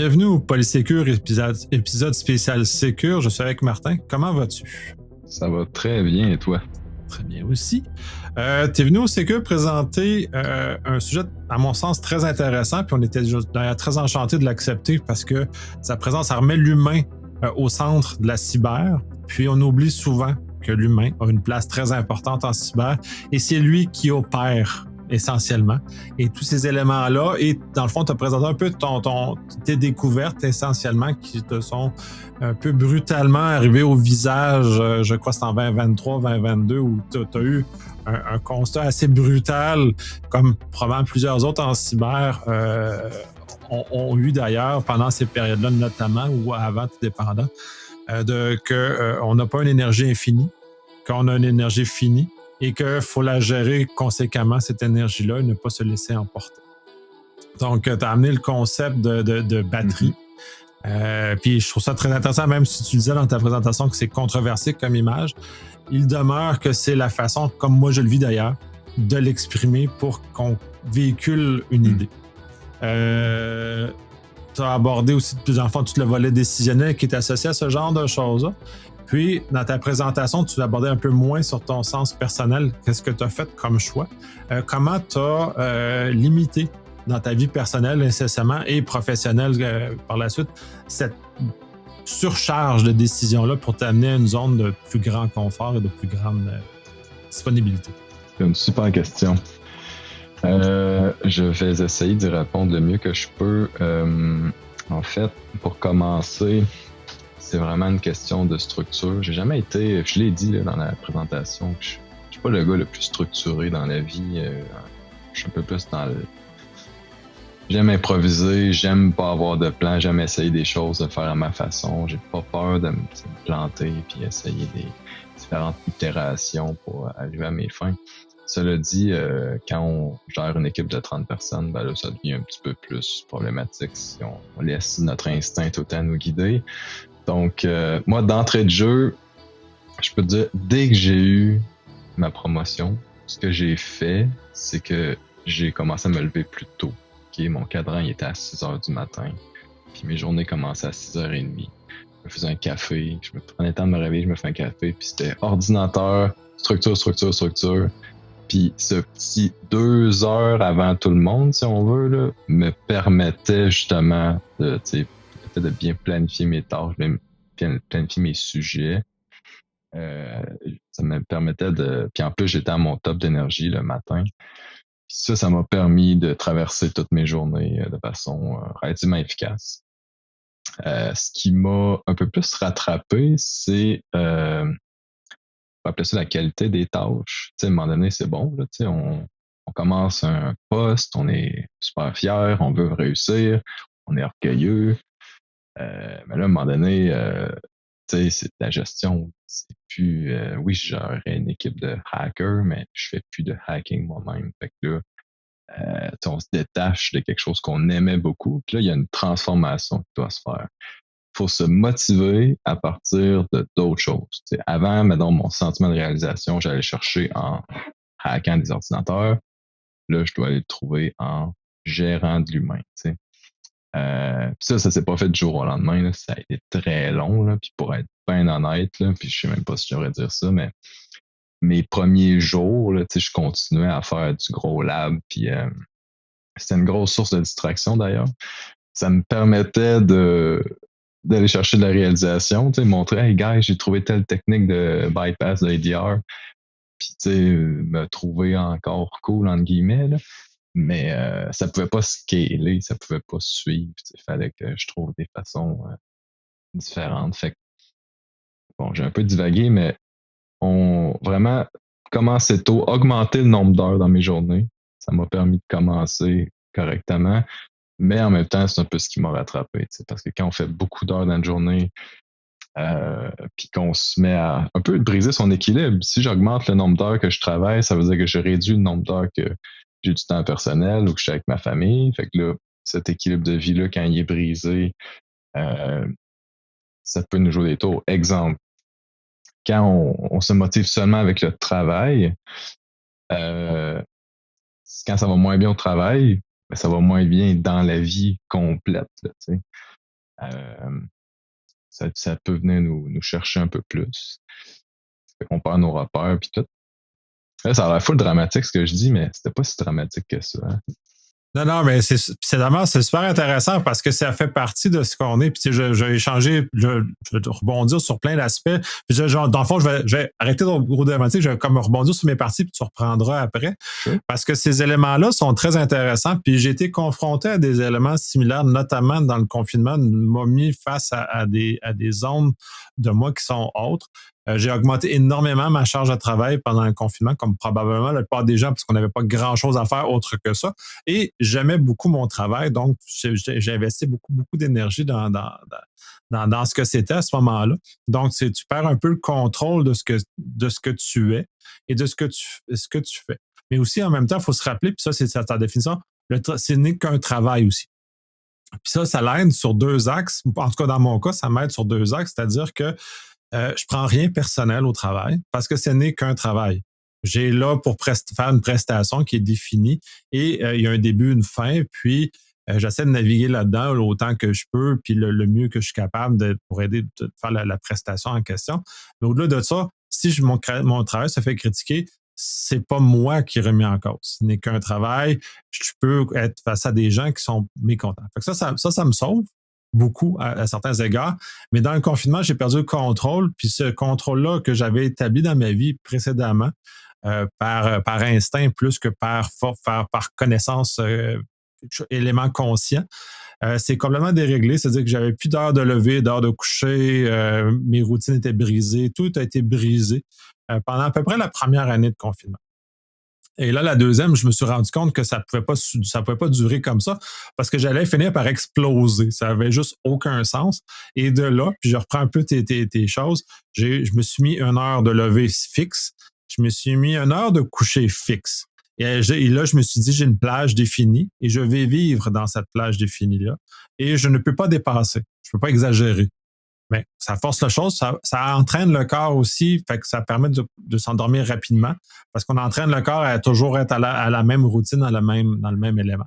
Bienvenue au Polysécure, épisode spécial Sécure. Je suis avec Martin. Comment vas-tu? Ça va très bien, et toi? Très bien aussi. Tu es venu au Sécure présenter un sujet, à mon sens, très intéressant, puis on était d'ailleurs très enchantés de l'accepter parce que sa présence, ça remet l'humain au centre de la cyber, puis on oublie souvent que l'humain a une place très importante en cyber, et c'est lui qui opère essentiellement. Et tous ces éléments-là, et dans le fond, tu as présenté un peu tes découvertes essentiellement qui te sont un peu brutalement arrivées au visage, je crois que c'est en 2023, 2022, où tu as eu un constat assez brutal, comme probablement plusieurs autres en cyber ont eu d'ailleurs pendant ces périodes-là, notamment, ou avant, tout dépendant, qu'on n'a pas une énergie infinie, qu'on a une énergie finie, et qu'il faut la gérer conséquemment, cette énergie-là, et ne pas se laisser emporter. Donc, tu as amené le concept de batterie. Puis je trouve ça très intéressant, même si tu disais dans ta présentation que c'est controversé comme image, il demeure que c'est la façon, comme moi je le vis d'ailleurs, de l'exprimer pour qu'on véhicule une idée. Tu as abordé aussi de plus en plus tout le volet décisionnel qui est associé à ce genre de choses-là. Puis, dans ta présentation, tu abordais un peu moins sur ton sens personnel. Qu'est-ce que tu as fait comme choix? Comment tu as limité dans ta vie personnelle incessamment et professionnelle par la suite cette surcharge de décisions-là pour t'amener à une zone de plus grand confort et de plus grande disponibilité? C'est une super question. Je vais essayer d'y répondre le mieux que je peux. En fait, pour commencer, c'est vraiment une question de structure. J'ai jamais été, je l'ai dit là, dans la présentation, je suis pas le gars le plus structuré dans la vie. Je suis un peu plus dans le... J'aime improviser, j'aime pas avoir de plan, j'aime essayer des choses, de faire à ma façon. J'ai pas peur de me planter puis essayer des différentes itérations pour arriver à mes fins. Cela dit, quand on gère une équipe de 30 personnes, ben là, ça devient un petit peu plus problématique si on laisse notre instinct tout le temps nous guider. Donc, moi, d'entrée de jeu, je peux te dire, dès que j'ai eu ma promotion, ce que j'ai fait, c'est que j'ai commencé à me lever plus tôt. Okay? Mon cadran, il était à 6 heures du matin. Puis mes journées commençaient à 6h30. Je me faisais un café, je me prenais le temps de me réveiller, je me fais un café, puis c'était ordinateur, structure. Puis ce petit 2 heures avant tout le monde, si on veut, là, me permettait justement de bien planifier mes tâches, de bien planifier mes sujets. Ça me permettait de... Puis en plus, j'étais à mon top d'énergie le matin. Puis ça m'a permis de traverser toutes mes journées de façon relativement efficace. Ce qui m'a un peu plus rattrapé, c'est... on va appeler ça la qualité des tâches. Tu sais, à un moment donné, c'est bon. Là, tu sais, on commence un poste, on est super fier, on veut réussir, on est orgueilleux. Mais là, à un moment donné, tu sais, c'est de la gestion. C'est plus, oui, j'aurais une équipe de hackers, mais je fais plus de hacking moi-même. Fait que là, on se détache de quelque chose qu'on aimait beaucoup. Puis là, il y a une transformation qui doit se faire. Il faut se motiver à partir de d'autres choses. T'sais, avant, mettons, mon sentiment de réalisation, j'allais chercher en hackant des ordinateurs. Là, je dois aller le trouver en gérant de l'humain. Ça s'est pas fait du jour au lendemain. Là. Ça a été très long. Là. Puis pour être bien honnête, là, puis je sais même pas si j'aurais dire ça, mais mes premiers jours, là, je continuais à faire du gros lab. Puis c'était une grosse source de distraction d'ailleurs. Ça me permettait d'aller chercher de la réalisation, tu sais, montrer, hey guys, j'ai trouvé telle technique de bypass de ADR, puis tu sais, me trouver encore cool, entre guillemets, là. Mais ça pouvait pas scaler, ça pouvait pas suivre, il fallait que je trouve des façons différentes. Fait que, bon, j'ai un peu divagué, mais on vraiment commencer tôt, augmenter le nombre d'heures dans mes journées, ça m'a permis de commencer correctement. Mais en même temps, c'est un peu ce qui m'a rattrapé, parce que quand on fait beaucoup d'heures dans une journée, puis qu'on se met à un peu briser son équilibre, si j'augmente le nombre d'heures que je travaille, ça veut dire que je réduis le nombre d'heures que j'ai du temps personnel ou que je suis avec ma famille. Fait que là, cet équilibre de vie-là, quand il est brisé, euh, ça peut nous jouer des tours. Exemple, quand on se motive seulement avec le travail, euh, quand ça va moins bien au travail, ben, ça va moins bien dans la vie complète. Là, euh, ça peut venir nous chercher un peu plus. Fait qu'on perd nos repères puis tout. Là, ça a l'air full dramatique ce que je dis, mais c'était pas si dramatique que ça. Hein. Non, non, mais c'est super intéressant parce que ça fait partie de ce qu'on est. Puis, tu sais, je vais échanger, je vais rebondir sur plein d'aspects. Puis, genre, dans le fond, je vais arrêter de gros dramatique, je vais comme rebondir sur mes parties, puis tu reprendras après. Sure. Parce que ces éléments-là sont très intéressants. Puis, j'ai été confronté à des éléments similaires, notamment dans le confinement, m'a mis face à des zones de moi qui sont autres. J'ai augmenté énormément ma charge de travail pendant le confinement, comme probablement la plupart des gens, parce qu'on n'avait pas grand-chose à faire autre que ça. Et j'aimais beaucoup mon travail, donc j'ai investi beaucoup d'énergie dans ce que c'était à ce moment-là. Donc, tu perds un peu le contrôle de ce que tu es et de ce que tu fais. Mais aussi, en même temps, il faut se rappeler, puis ça, c'est ta définition, ce n'est qu'un travail aussi. Puis ça l'aide sur deux axes. En tout cas, dans mon cas, ça m'aide sur deux axes, c'est-à-dire que je prends rien personnel au travail parce que ce n'est qu'un travail. J'ai là pour faire une prestation qui est définie et il y a un début, une fin, puis j'essaie de naviguer là-dedans autant que je peux, puis le mieux que je suis capable pour aider de faire la prestation en question. Mais au-delà de ça, si mon travail se fait critiquer, c'est pas moi qui est remis en cause. Ce n'est qu'un travail. Je peux être face à des gens qui sont mécontents. Fait que ça me sauve beaucoup à certains égards. Mais dans le confinement, j'ai perdu le contrôle. Puis ce contrôle-là que j'avais établi dans ma vie précédemment, par instinct plus que par connaissance, élément conscient, c'est complètement déréglé. C'est-à-dire que j'avais plus d'heures de lever, d'heures de coucher, mes routines étaient brisées, tout a été brisé pendant à peu près la première année de confinement. Et là, la deuxième, je me suis rendu compte que ça pouvait pas durer comme ça parce que j'allais finir par exploser. Ça avait juste aucun sens. Et de là, puis je reprends un peu tes choses, je me suis mis une heure de lever fixe. Je me suis mis une heure de coucher fixe. Et là, je me suis dit, j'ai une plage définie et je vais vivre dans cette plage définie-là. Et je ne peux pas dépasser. Je ne peux pas exagérer. Mais ça force la chose, ça entraîne le corps aussi, fait que ça permet de s'endormir rapidement parce qu'on entraîne le corps à toujours être à la même routine, dans le même élément.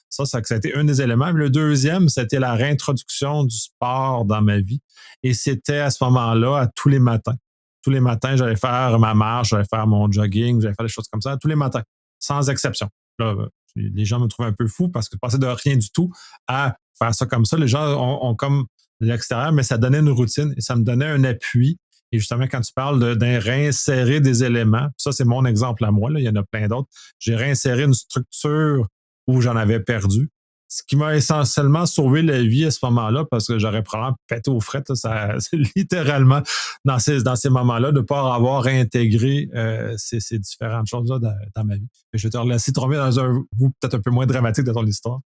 Ça a été un des éléments. Le deuxième, c'était la réintroduction du sport dans ma vie. Et c'était à ce moment-là, à tous les matins. Tous les matins, j'allais faire ma marche, j'allais faire mon jogging, j'allais faire des choses comme ça, tous les matins, sans exception. Là, les gens me trouvent un peu fou parce que passer de rien du tout à faire ça comme ça, les gens ont comme de l'extérieur, mais ça donnait une routine et ça me donnait un appui. Et justement, quand tu parles de réinsérer des éléments, ça, c'est mon exemple à moi, là, il y en a plein d'autres. J'ai réinséré une structure où j'en avais perdu, ce qui m'a essentiellement sauvé la vie à ce moment-là parce que j'aurais probablement pété aux frettes. C'est littéralement dans ces moments-là de ne pas avoir réintégré ces différentes choses-là dans ma vie. Et je vais te laisser tomber dans un bout peut-être un peu moins dramatique de ton histoire.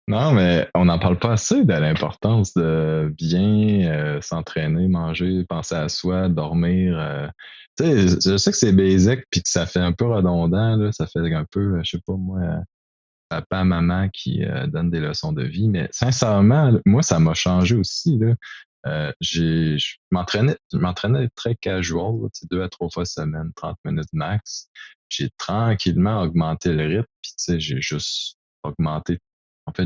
Non, mais on n'en parle pas assez de l'importance de bien s'entraîner, manger, penser à soi, dormir. Tu sais, je sais que c'est basic puis que ça fait un peu redondant, là, ça fait un peu, je sais pas moi, papa, maman qui donnent des leçons de vie, mais sincèrement, moi, ça m'a changé aussi, là. Je m'entraînais très casual, là, tu sais, 2 à 3 fois semaine, 30 minutes max. J'ai tranquillement augmenté le rythme, puis tu sais, augmenté,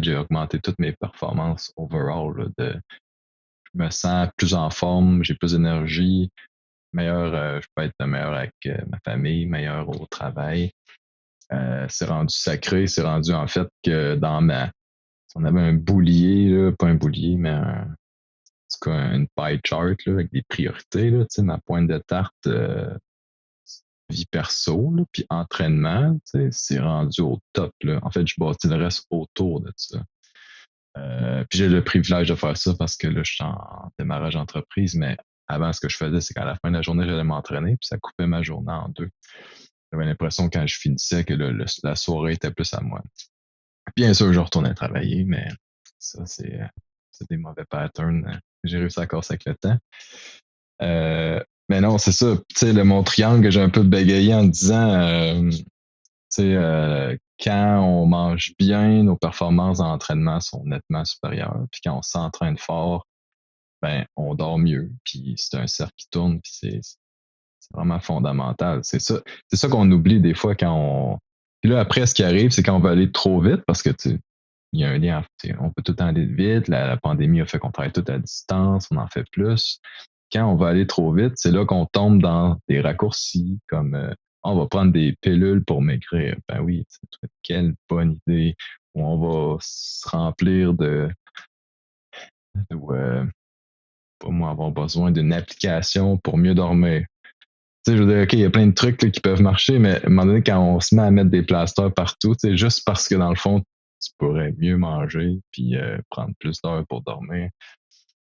j'ai augmenté toutes mes performances overall, là, je me sens plus en forme, j'ai plus d'énergie, je peux être meilleur avec ma famille, meilleur au travail. C'est rendu sacré, c'est rendu en fait que si on avait un boulier, là, pas un boulier, mais en tout cas une pie chart là, avec des priorités, là, tu sais, ma pointe de tarte vie perso, là, puis entraînement, tu sais, c'est rendu au top. Là. En fait, je bâtis le reste autour de ça. Puis j'ai le privilège de faire ça parce que là, je suis en démarrage d'entreprise, mais avant, ce que je faisais, c'est qu'à la fin de la journée, j'allais m'entraîner, puis ça coupait ma journée en deux. J'avais l'impression quand je finissais que la soirée était plus à moi. Bien sûr, je retournais travailler, mais ça, c'est des mauvais patterns. J'ai réussi à casser avec le temps. Mais non, c'est ça. Tu sais, mon triangle, j'ai un peu bégayé en disant, tu sais, quand on mange bien, nos performances d'entraînement sont nettement supérieures. Puis quand on s'entraîne fort, ben, on dort mieux. Puis c'est un cercle qui tourne. Puis c'est vraiment fondamental. C'est ça qu'on oublie des fois quand on. Puis là, après, ce qui arrive, c'est quand on va aller trop vite parce que tu il y a un lien, on peut tout le temps aller vite, la pandémie a fait qu'on travaille tout à distance, on en fait plus. Quand on va aller trop vite, c'est là qu'on tombe dans des raccourcis comme on va prendre des pilules pour maigrir. Ben oui, quelle bonne idée. Ou on va se remplir de pas moi, avoir besoin d'une application pour mieux dormir. Tu sais, je veux dire, OK, il y a plein de trucs là, qui peuvent marcher, mais à un moment donné, quand on se met à mettre des plasters partout, tu sais, juste parce que dans le fond, tu pourrais mieux manger puis prendre plus d'heures pour dormir,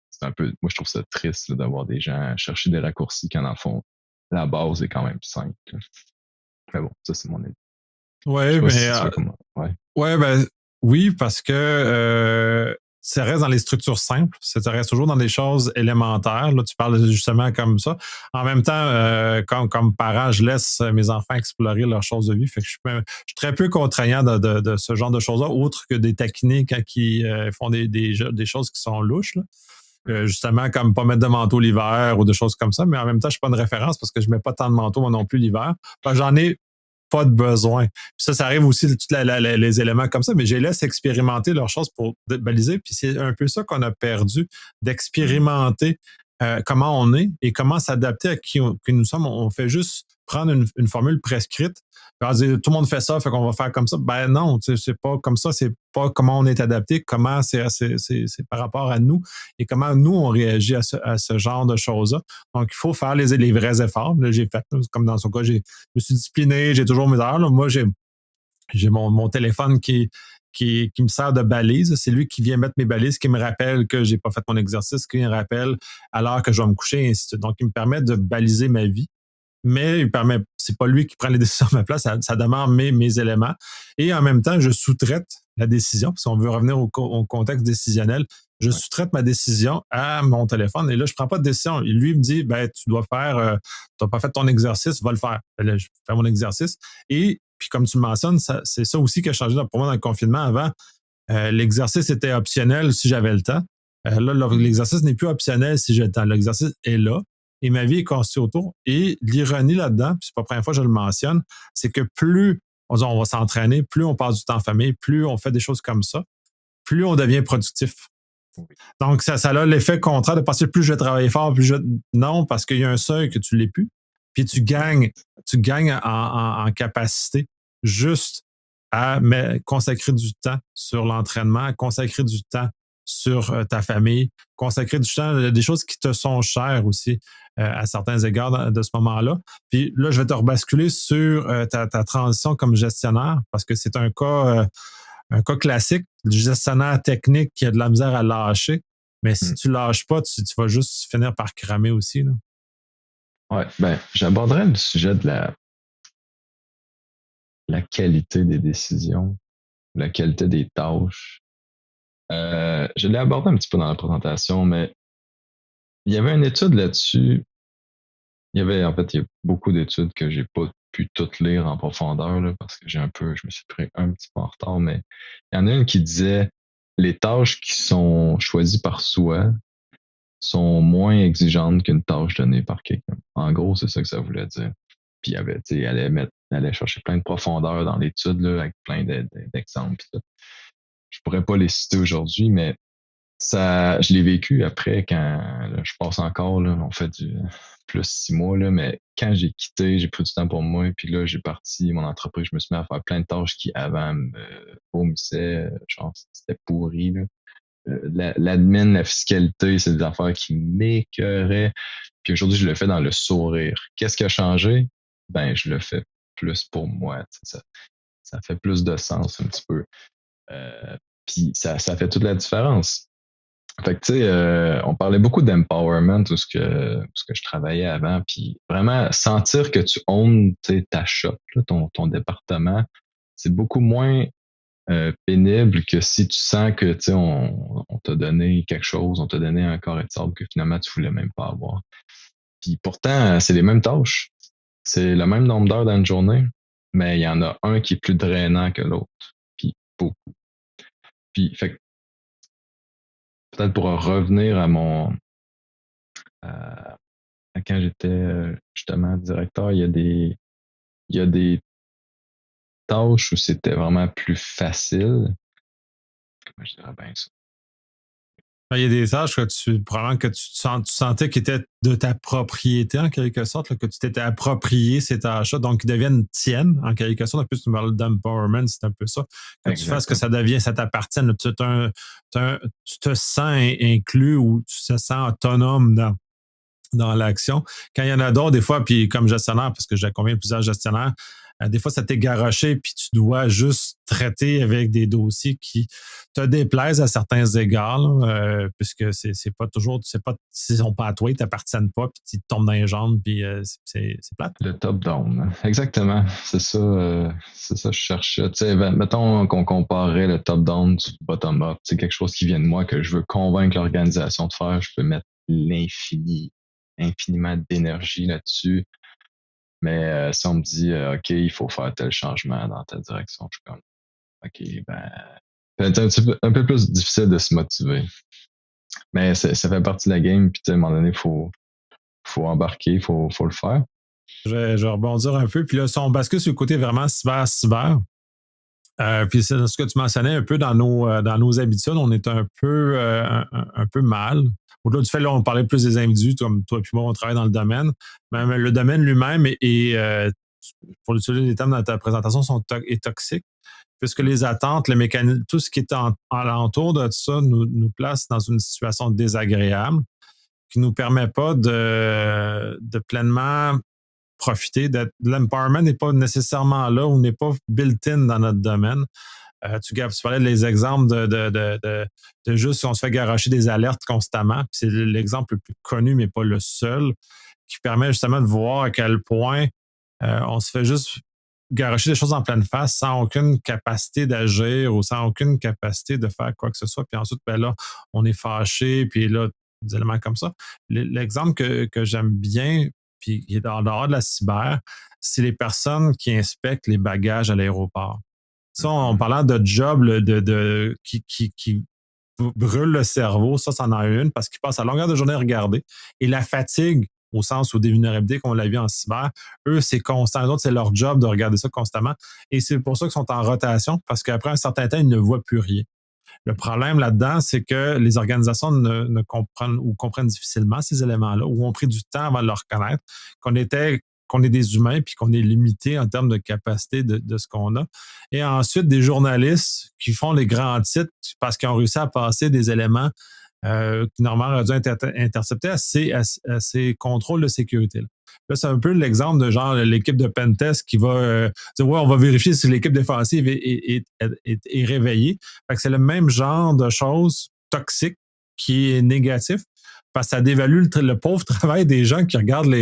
c'est un peu, moi, je trouve ça triste là, d'avoir des gens chercher des raccourcis quand dans le fond, la base est quand même simple. Là. Mais bon, ça, c'est mon avis. Je sais Ouais, pas mais si tu veux comment. Ouais. ouais, ben oui, parce que ça reste dans les structures simples, ça reste toujours dans des choses élémentaires. Là, tu parles justement comme ça. En même temps, comme parent, je laisse mes enfants explorer leurs choses de vie. Fait que je suis très peu contraignant de ce genre de choses-là, autre que des taquiner quand ils font des choses qui sont louches. Là. Justement, comme pas mettre de manteau l'hiver ou des choses comme ça, mais en même temps, je suis pas une référence parce que je mets pas tant de manteaux moi non plus l'hiver. J'en ai pas de besoin. Puis ça arrive aussi de tous les éléments comme ça, mais je les laisse expérimenter leurs choses pour baliser. Puis c'est un peu ça qu'on a perdu, d'expérimenter comment on est et comment s'adapter à qui nous sommes. On fait juste prendre une formule prescrite. Dire, tout le monde fait ça, fait qu'on va faire comme ça. Ben non, c'est pas comme ça, c'est pas comment on est adapté, comment c'est par rapport à nous et comment nous on réagit à ce genre de choses-là. Donc, il faut faire les vrais efforts. Là, j'ai fait, comme dans son cas, je me suis discipliné, j'ai toujours mes heures. Là. Moi, j'ai mon téléphone qui me sert de balise. C'est lui qui vient mettre mes balises, qui me rappelle que j'ai pas fait mon exercice, qui me rappelle à l'heure que je vais me coucher, et ainsi de suite. Donc, il me permet de baliser ma vie. Mais il permet, c'est pas lui qui prend les décisions à ma place, ça demande mes éléments. Et en même temps, je sous-traite la décision, parce qu'on veut revenir au contexte décisionnel. Je Ouais. sous-traite ma décision à mon téléphone. Et là, je prends pas de décision. Et lui me dit, ben, tu dois faire, tu n'as pas fait ton exercice, va le faire. Là, je fais mon exercice. Et puis, comme tu le mentionnes, c'est ça aussi qui a changé pour moi dans le confinement. Avant, l'exercice était optionnel si j'avais le temps. Là, l'exercice n'est plus optionnel si j'ai le temps. L'exercice est là et ma vie est construite autour. Et l'ironie là-dedans, puis c'est pas la première fois que je le mentionne, c'est que plus on va s'entraîner, plus on passe du temps en famille, plus on fait des choses comme ça, plus on devient productif. Donc, ça a l'effet contraire de penser plus je vais travailler fort, plus je. Non, parce qu'il y a un seuil que tu l'es plus. Puis tu gagnes en capacité juste à consacrer du temps sur l'entraînement, consacrer du temps sur ta famille, consacrer du temps à des choses qui te sont chères aussi à certains égards de ce moment-là. Puis là, je vais te rebasculer sur ta transition comme gestionnaire parce que c'est un cas classique du gestionnaire technique qui a de la misère à lâcher. Mais si tu lâches pas, tu vas juste finir par cramer aussi. Là. Ouais, ben, j'aborderais le sujet de la qualité des décisions, la qualité des tâches. Je l'ai abordé un petit peu dans la présentation, mais il y avait une étude là-dessus. Il y a beaucoup d'études que j'ai pas pu toutes lire en profondeur, là, parce que je me suis pris un petit peu en retard, mais il y en a une qui disait les tâches qui sont choisies par soi sont moins exigeantes qu'une tâche donnée par quelqu'un. En gros, c'est ça que ça voulait dire. Puis elle allait chercher plein de profondeur dans l'étude, là, avec plein d'exemples. Je pourrais pas les citer aujourd'hui, mais ça, je l'ai vécu après quand là, je passe encore, là, on fait du plus 6 mois, là, mais quand j'ai quitté, j'ai pris du temps pour moi, puis là, j'ai parti mon entreprise, je me suis mis à faire plein de tâches qui avant me vomissaient, genre c'était pourri. Là. L'admin, la fiscalité, c'est des affaires qui m'écœuraient. Puis aujourd'hui, je le fais dans le sourire. Qu'est-ce qui a changé? Ben, je le fais plus pour moi. Ça fait plus de sens un petit peu. Euh, Puis ça fait toute la différence. Fait que tu sais, on parlait beaucoup d'empowerment, tout ce que je travaillais avant, puis vraiment sentir que tu owns ta shop, là, ton département, c'est beaucoup moins pénible que si tu sens que tu sais on t'a donné quelque chose, on t'a donné un carré de sable que finalement tu voulais même pas avoir. Puis pourtant, c'est les mêmes tâches, c'est le même nombre d'heures dans une journée, mais il y en a un qui est plus drainant que l'autre. Puis beaucoup. Puis fait que peut-être pour revenir à quand j'étais justement directeur, il y a des tâches où c'était vraiment plus facile, je dirais bien ça. Il y a des tâches que probablement que tu sentais qu'ils étaient de ta propriété en quelque sorte, là, que tu t'étais approprié ces tâches-là, donc ils deviennent tiennes en quelque sorte. En plus, tu me parles d'empowerment, c'est un peu ça. Que tu fasses que Exactement. ça t'appartienne. Tu te sens inclus ou tu te sens autonome dans l'action. Quand il y en a d'autres, des fois, puis comme gestionnaire, parce que j'accompagne plusieurs gestionnaires, des fois, ça t'est garoché, puis tu dois juste traiter avec des dossiers qui te déplaisent à certains égards, là, puisque c'est pas toujours, c'est pas, s'ils sont pas à toi, ils t'appartiennent pas, puis tu tombes dans les jambes, puis c'est plate. Le top-down, hein. Exactement. C'est ça que je cherchais. Tu sais, mettons qu'on comparait le top-down du bottom-up. C'est quelque chose qui vient de moi que je veux convaincre l'organisation de faire. Je peux mettre infiniment d'énergie là-dessus. Mais si on me dit, OK, il faut faire tel changement dans telle direction, je suis comme, OK, ben, c'est un peu plus difficile de se motiver. Mais ça fait partie de la game, puis à un moment donné, faut embarquer, faut le faire. Je vais rebondir un peu, puis là, si on bascule sur le côté vraiment cyber, puis c'est ce que tu mentionnais un peu dans nos habitudes, on est un peu mal. Au-delà du fait, là, on parlait plus des individus, comme toi et moi, on travaille dans le domaine. Mais le domaine lui-même pour utiliser les termes dans ta présentation, est toxique, puisque les attentes, les mécanismes, tout ce qui est alentour de ça nous place dans une situation désagréable qui ne nous permet pas de pleinement profiter. L'empowerment n'est pas nécessairement là ou n'est pas built-in dans notre domaine. Tu parlais des exemples de juste si on se fait garocher des alertes constamment. C'est l'exemple le plus connu, mais pas le seul, qui permet justement de voir à quel point on se fait juste garocher des choses en pleine face sans aucune capacité d'agir ou sans aucune capacité de faire quoi que ce soit. Puis ensuite, ben là, on est fâché, puis là, des éléments comme ça. L'exemple que j'aime bien, puis qui est en dehors de la cyber, c'est les personnes qui inspectent les bagages à l'aéroport. Ça, en Mhm. parlant de job qui brûle le cerveau, ça, c'en a une parce qu'ils passent à longueur de journée à regarder. Et la fatigue, au sens où des vulnérabilités qu'on l'a vu en cyber, eux, c'est constant. Les autres, c'est leur job de regarder ça constamment. Et c'est pour ça qu'ils sont en rotation, parce qu'après un certain temps, ils ne voient plus rien. Le problème là-dedans, c'est que les organisations ne comprennent ou comprennent difficilement ces éléments-là, ou ont pris du temps avant de le reconnaître, qu'on est des humains puis qu'on est limité en termes de capacité de ce qu'on a. Et ensuite, des journalistes qui font les grands titres parce qu'ils ont réussi à passer des éléments qui normalement auraient dû être interceptés à ces contrôles de sécurité. Là, c'est un peu l'exemple de genre l'équipe de Pentest qui va dire ouais, on va vérifier si l'équipe défensive est réveillée. Fait que c'est le même genre de choses toxiques qui est négatif parce que ça dévalue le pauvre travail des gens qui regardent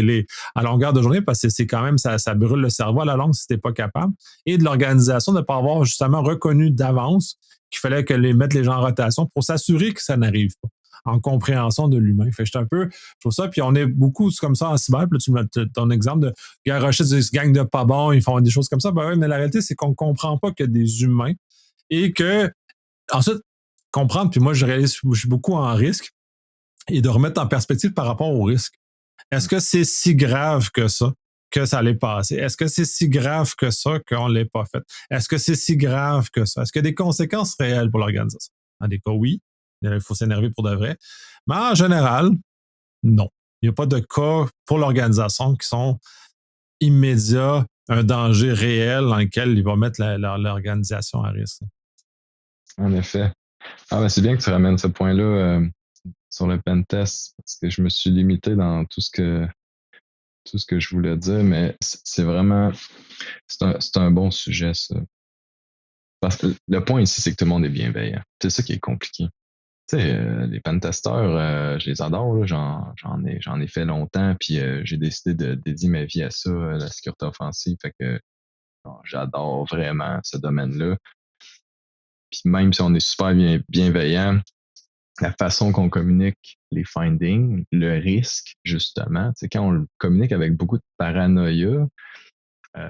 à longueur de journée parce que c'est quand même, ça brûle le cerveau à la longue si t'es pas capable. Et de l'organisation de ne pas avoir justement reconnu d'avance qu'il fallait mettre les gens en rotation pour s'assurer que ça n'arrive pas en compréhension de l'humain. Fait que je trouve ça, puis on est beaucoup comme ça en cyber, puis là, ton exemple de garocher des gangs de pas bons, ils font des choses comme ça, ben oui, mais la réalité, c'est qu'on ne comprend pas que des humains et que, ensuite, comprendre, puis moi, je réalise, je suis beaucoup en risque et de remettre en perspective par rapport au risque. Est-ce que c'est si grave que ça l'est passé? Est-ce que c'est si grave que ça qu'on ne l'ait pas fait? Est-ce que c'est si grave que ça? Est-ce qu'il y a des conséquences réelles pour l'organisation? Dans des cas, oui. Il faut s'énerver pour de vrai. Mais en général, non. Il n'y a pas de cas pour l'organisation qui sont immédiats, un danger réel dans lequel il va mettre l'organisation à risque. En effet. Ah, ben, c'est bien que tu ramènes ce point-là sur le pentest, parce que je me suis limité dans tout ce que je voulais dire, mais c'est vraiment, c'est un bon sujet, ça. Parce que le point ici, c'est que tout le monde est bienveillant. C'est ça qui est compliqué. Tu sais, les pentesters, je les adore, là. J'en ai fait longtemps, puis j'ai décidé de dédier ma vie à ça, la sécurité offensive. Fait que j'adore vraiment ce domaine-là. Puis même si on est super bienveillant, la façon qu'on communique les findings, le risque, justement, tu sais, quand on le communique avec beaucoup de paranoïa, tu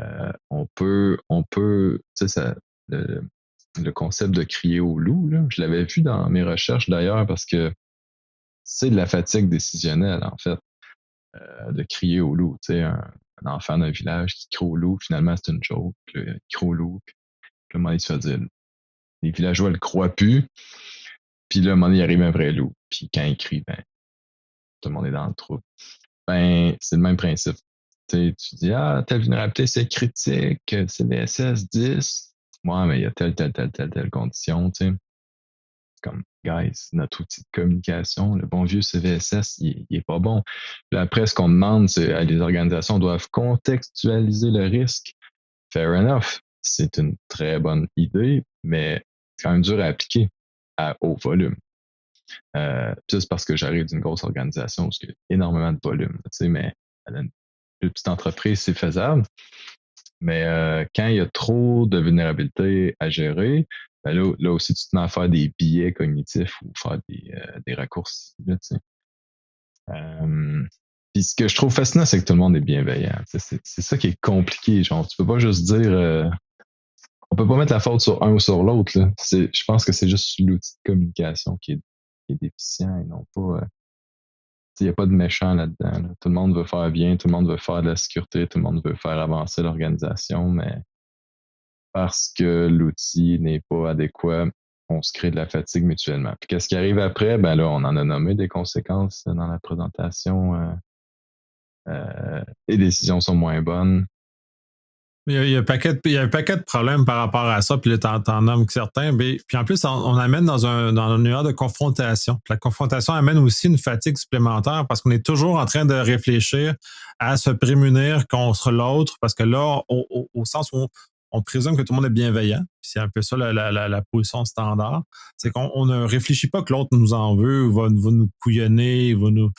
sais, le concept de crier au loup, là, je l'avais vu dans mes recherches d'ailleurs parce que c'est de la fatigue décisionnelle, en fait, de crier au loup. Tu sais, un enfant d'un village qui crie au loup, finalement, c'est une joke. Il crie au loup, puis le moment, il se fait dire les villageois le croient plus. Puis là, à un moment donné, il arrive un vrai loup. Puis quand il crie, ben, tout le monde est dans le trou. Ben, c'est le même principe. Tu dis, ah, telle vulnérabilité, c'est critique, c'est VSS 10. Ouais, mais il y a telle condition, tu sais. Comme, guys, notre outil de communication, le bon vieux CVSS, il est pas bon. Puis après, ce qu'on demande, c'est les organisations doivent contextualiser le risque. Fair enough. C'est une très bonne idée, mais c'est quand même dur à appliquer à haut volume. Juste parce que j'arrive d'une grosse organisation où il y a énormément de volume. Tu sais, mais une petite entreprise, c'est faisable. Mais quand il y a trop de vulnérabilités à gérer, ben là aussi, tu te mets à faire des biais cognitifs ou faire des raccourcis. Là, tu sais. Puis ce que je trouve fascinant, c'est que tout le monde est bienveillant. C'est ça qui est compliqué. Genre, tu peux pas juste dire on peut pas mettre la faute sur un ou sur l'autre. Là. Je pense que c'est juste l'outil de communication qui est déficient et non pas. Il n'y a pas de méchant là-dedans. Là. Tout le monde veut faire bien, tout le monde veut faire de la sécurité, tout le monde veut faire avancer l'organisation, mais parce que l'outil n'est pas adéquat, on se crée de la fatigue mutuellement. Puis qu'est-ce qui arrive après? Ben là, on en a nommé des conséquences dans la présentation. Les décisions sont moins bonnes. Il y a un paquet de problèmes par rapport à ça, puis là, t'en nommes certains. Mais, puis en plus, on amène dans un univers de confrontation. Puis la confrontation amène aussi une fatigue supplémentaire parce qu'on est toujours en train de réfléchir à se prémunir contre l'autre, parce que là, au sens où on présume que tout le monde est bienveillant, puis c'est un peu ça la position standard, c'est qu'on ne réfléchit pas que l'autre nous en veut, ou va nous couillonner, va nous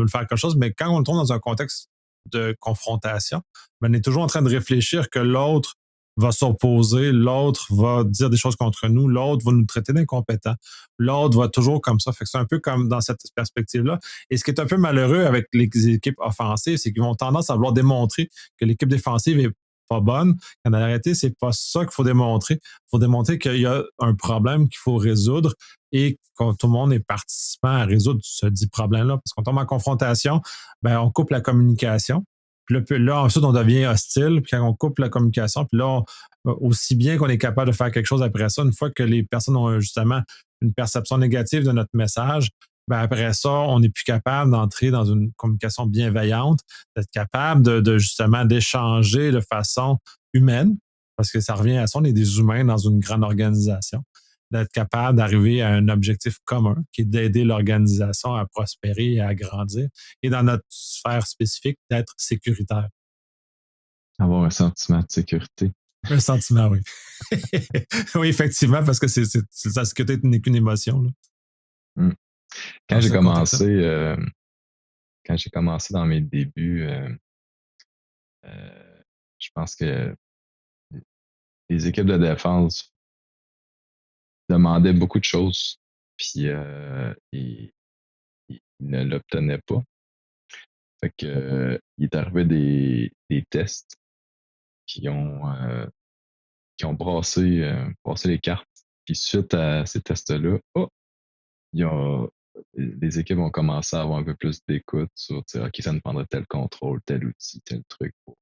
faire quelque chose, mais quand on tombe dans un contexte de confrontation, ben, on est toujours en train de réfléchir que l'autre va s'opposer, l'autre va dire des choses contre nous, l'autre va nous traiter d'incompétents, l'autre va toujours comme ça. Fait que c'est un peu comme dans cette perspective-là. Et ce qui est un peu malheureux avec les équipes offensives, c'est qu'ils ont tendance à vouloir démontrer que l'équipe défensive est pas bonne. En réalité, c'est pas ça qu'il faut démontrer. Il faut démontrer qu'il y a un problème qu'il faut résoudre et que tout le monde est participant à résoudre ce dit problème-là. Parce qu'on tombe en confrontation, ben, on coupe la communication. Puis là, ensuite, on devient hostile. Puis quand on coupe la communication, puis là, aussi bien qu'on est capable de faire quelque chose après ça, une fois que les personnes ont justement une perception négative de notre message, ben après ça, on n'est plus capable d'entrer dans une communication bienveillante, d'être capable justement d'échanger de façon humaine, parce que ça revient à ça, on est des humains dans une grande organisation, d'être capable d'arriver à un objectif commun qui est d'aider l'organisation à prospérer et à grandir, et dans notre sphère spécifique, d'être sécuritaire. Avoir un sentiment de sécurité. Un sentiment, oui. Oui, effectivement, parce que la sécurité n'est qu'une émotion. Là. Quand j'ai commencé, quand j'ai commencé dans mes débuts, je pense que les équipes de défense demandaient beaucoup de choses, puis ils ne l'obtenaient pas. Fait que il est arrivé des tests qui ont brassé les cartes. Puis suite à ces tests-là, les équipes ont commencé à avoir un peu plus d'écoute sur OK, ça nous prendrait tel contrôle, tel outil, tel truc pour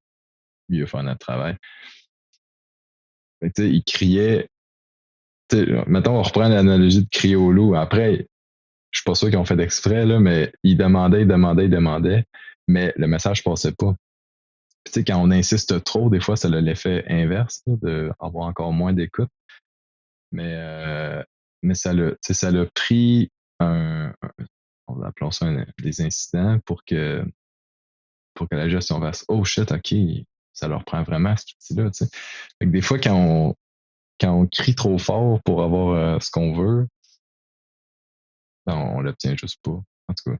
mieux faire notre travail. Fait que, ils criaient. Mettons, on reprend l'analogie de crier au loup. Après, je suis pas sûr qu'ils ont fait d'exprès, là, mais ils demandaient, mais le message passait pas. Puis, tu sais, quand on insiste trop, des fois, ça a l'effet inverse, d'avoir encore moins d'écoute. Mais ça l'a pris on appelons ça des incidents pour que la gestion fasse oh shit, ok, ça leur prend vraiment cet outil-là. Tu sais. Fait que des fois, quand on crie trop fort pour avoir ce qu'on veut, ben, on l'obtient juste pas. En tout cas.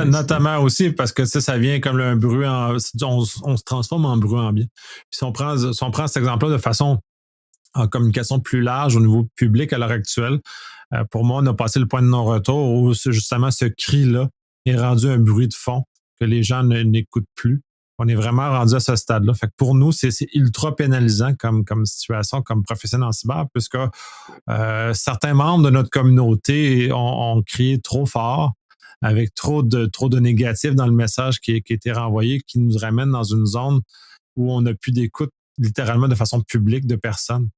Notamment aussi parce que ça vient comme un bruit on se transforme en bruit ambiant. Puis si on prend cet exemple-là de façon en communication plus large au niveau public à l'heure actuelle, pour moi, on a passé le point de non-retour où justement ce cri-là est rendu un bruit de fond que les gens n'écoutent plus. On est vraiment rendu à ce stade-là. Fait que pour nous, c'est ultra pénalisant comme situation, comme professionnel en cyber, puisque certains membres de notre communauté ont crié trop fort, avec trop de négatifs dans le message qui a été renvoyé, qui nous ramène dans une zone où on n'a plus d'écoute littéralement de façon publique de personnes.